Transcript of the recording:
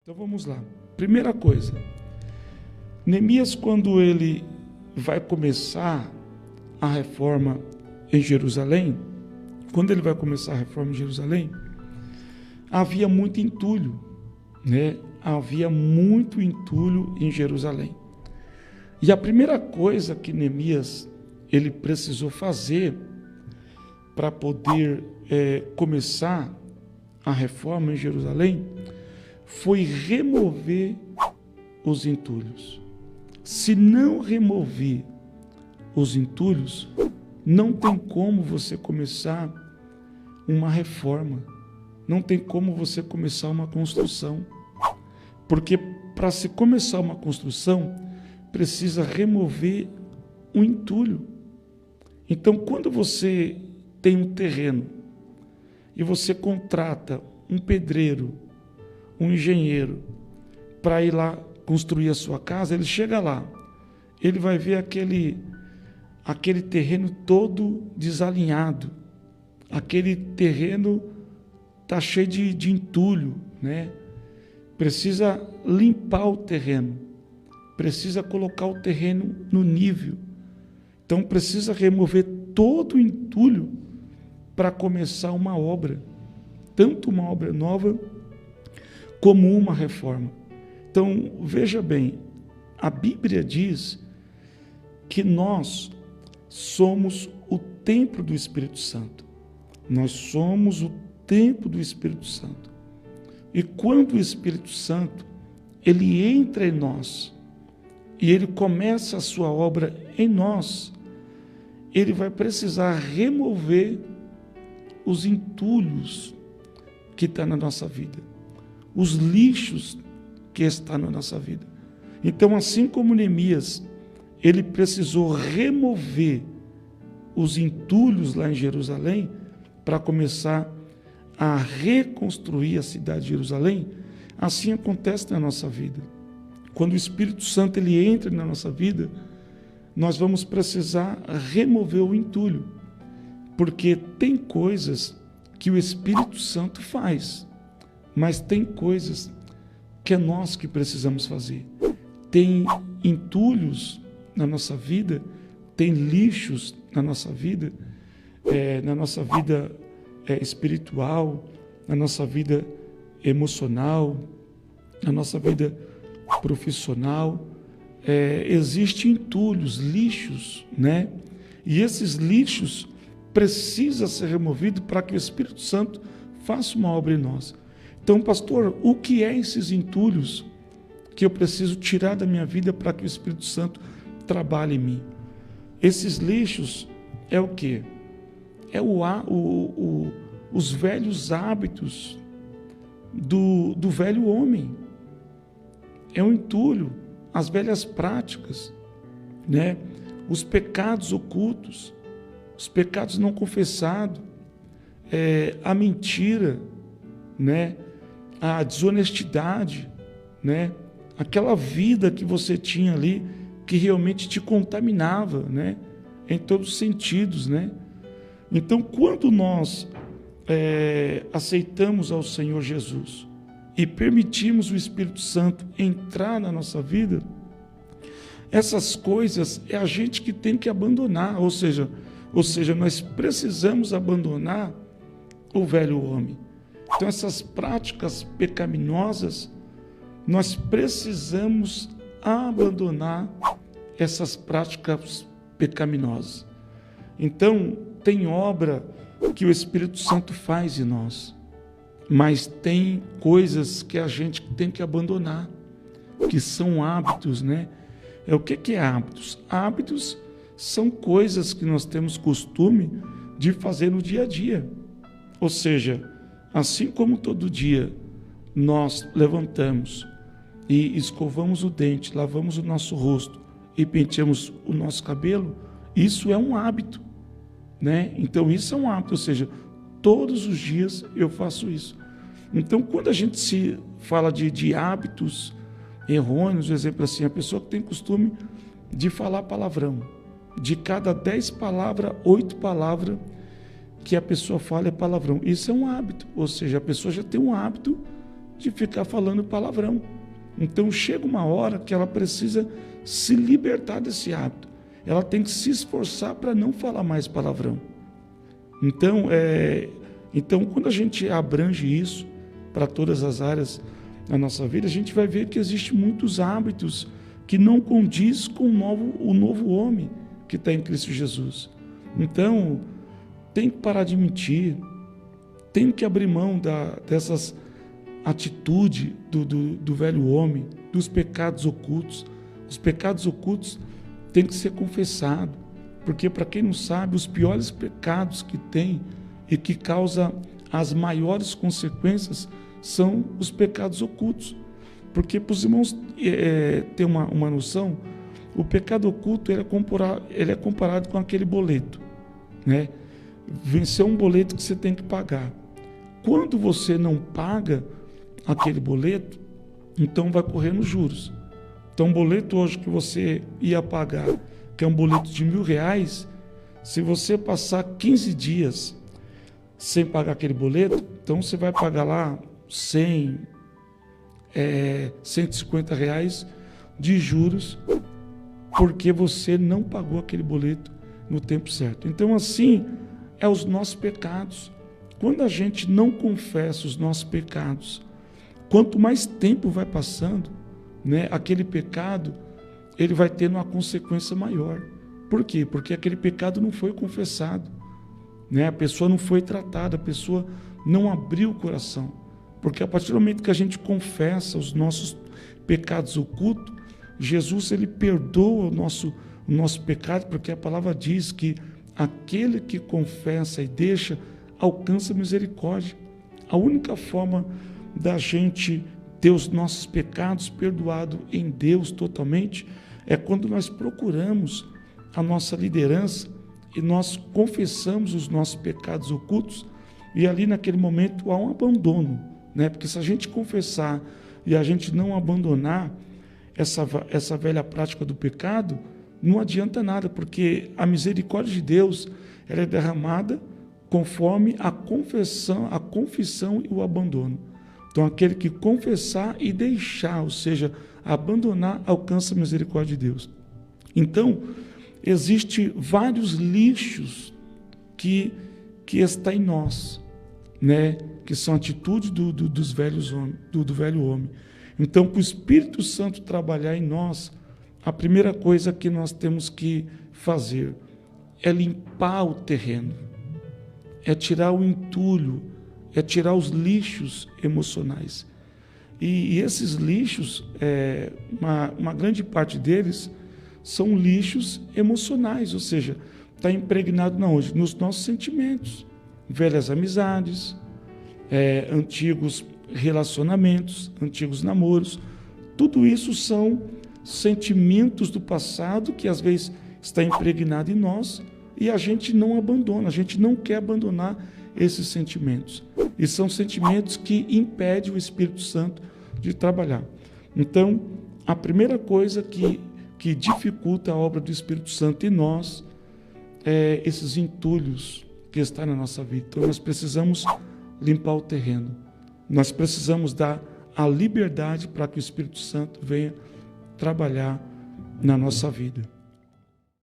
Então vamos lá. Primeira coisa, Neemias, quando ele vai começar a reforma em Jerusalém, havia muito entulho, né? Havia muito entulho em Jerusalém. E a primeira coisa que Neemias ele precisou fazer para poder começar a reforma em Jerusalém foi remover os entulhos. Se não remover os entulhos, não tem como você começar uma reforma, não tem como você começar uma construção, porque para se começar uma construção, precisa remover o entulho. Então, quando você tem um terreno e você contrata um pedreiro, um engenheiro, para ir lá construir a sua casa, ele chega lá, ele vai ver aquele terreno todo desalinhado, aquele terreno está cheio de entulho, né? Precisa limpar o terreno, precisa colocar o terreno no nível, então precisa remover todo o entulho para começar uma obra, tanto uma obra nova como uma reforma. Então, veja bem, a Bíblia diz que nós somos o templo do Espírito Santo. Nós somos o templo do Espírito Santo. E quando o Espírito Santo, ele entra em nós, e ele começa a sua obra em nós, ele vai precisar remover os entulhos que estão na nossa vida, os lixos que estão na nossa vida. Então, assim como Neemias, ele precisou remover os entulhos lá em Jerusalém para começar a reconstruir a cidade de Jerusalém, assim acontece na nossa vida. Quando o Espírito Santo ele entra na nossa vida, nós vamos precisar remover o entulho, porque tem coisas que o Espírito Santo faz, mas tem coisas que é nós que precisamos fazer. Tem entulhos na nossa vida, tem lixos na nossa vida espiritual, na nossa vida emocional, na nossa vida profissional. Existem entulhos, lixos, né? E esses lixos precisam ser removidos para que o Espírito Santo faça uma obra em nós. Então, pastor, o que é esses entulhos que eu preciso tirar da minha vida para que o Espírito Santo trabalhe em mim? Esses lixos é o quê? É os velhos hábitos do velho homem. É o entulho, as velhas práticas, né? Os pecados ocultos, os pecados não confessados, a mentira, né? A desonestidade, né? Aquela vida que você tinha ali que realmente te contaminava, né? Em todos os sentidos, né? Então, quando nós aceitamos ao Senhor Jesus e permitimos o Espírito Santo entrar na nossa vida, essas coisas é a gente que tem que abandonar, ou seja, nós precisamos abandonar o velho homem. Então, essas práticas pecaminosas, nós precisamos abandonar essas práticas pecaminosas. Então, tem obra que o Espírito Santo faz em nós, mas tem coisas que a gente tem que abandonar, que são hábitos, né? O que é hábitos? Hábitos são coisas que nós temos costume de fazer no dia a dia. Ou seja, assim como todo dia nós levantamos e escovamos o dente, lavamos o nosso rosto e penteamos o nosso cabelo, isso é um hábito, né? Então isso é um hábito, ou seja, todos os dias eu faço isso. Então, quando a gente se fala de hábitos errôneos, por exemplo assim, a pessoa que tem costume de falar palavrão, de cada 10 palavras, 8 palavras que a pessoa fala é palavrão. Isso é um hábito, ou seja, a pessoa já tem um hábito de ficar falando palavrão. Então chega uma hora que ela precisa se libertar desse hábito. Ela tem que se esforçar para não falar mais palavrão. Então, quando a gente abrange isso para todas as áreas da nossa vida, a gente vai ver que existem muitos hábitos que não condiz com o novo homem que está em Cristo Jesus. Então, tem que parar de mentir, tem que abrir mão dessas atitudes do velho homem, dos pecados ocultos. Os pecados ocultos têm que ser confessados, porque, para quem não sabe, os piores pecados que tem e que causam as maiores consequências são os pecados ocultos. Porque, para os irmãos ter uma noção, o pecado oculto ele é comparado com aquele boleto, né? Vencer um boleto que você tem que pagar. Quando você não paga aquele boleto, então vai correr nos juros. Então, um boleto hoje que você ia pagar, que é um boleto de R$1.000, se você passar 15 dias sem pagar aquele boleto, então você vai pagar lá 100, R$150 de juros, porque você não pagou aquele boleto no tempo certo. Então, assim é os nossos pecados. Quando a gente não confessa os nossos pecados, quanto mais tempo vai passando, né, aquele pecado ele vai tendo uma consequência maior. Por quê? Porque aquele pecado não foi confessado, né? A pessoa não foi tratada, a pessoa não abriu o coração. Porque a partir do momento que a gente confessa os nossos pecados ocultos, Jesus ele perdoa o nosso pecado, porque a palavra diz que aquele que confessa e deixa alcança misericórdia. A única forma da gente ter os nossos pecados perdoados em Deus totalmente é quando nós procuramos a nossa liderança e nós confessamos os nossos pecados ocultos, e ali naquele momento há um abandono, né? Porque se a gente confessar e a gente não abandonar essa velha prática do pecado, não adianta nada, porque a misericórdia de Deus ela é derramada conforme a confissão e o abandono. Então, aquele que confessar e deixar, ou seja, abandonar, alcança a misericórdia de Deus. Então, existem vários lixos que está em nós, né? Que são atitudes do velho homem. Então, para o Espírito Santo trabalhar em nós, a primeira coisa que nós temos que fazer é limpar o terreno, é tirar o entulho, é tirar os lixos emocionais. E esses lixos, uma grande parte deles, são lixos emocionais, ou seja, está impregnado onde? Nos nossos sentimentos, velhas amizades, antigos relacionamentos, antigos namoros. Tudo isso são sentimentos do passado que às vezes está impregnado em nós e a gente não abandona, a gente não quer abandonar esses sentimentos. E são sentimentos que impedem o Espírito Santo de trabalhar. Então, a primeira coisa que dificulta a obra do Espírito Santo em nós é esses entulhos que estão na nossa vida. Então, nós precisamos limpar o terreno. Nós precisamos dar a liberdade para que o Espírito Santo venha trabalhar na nossa vida.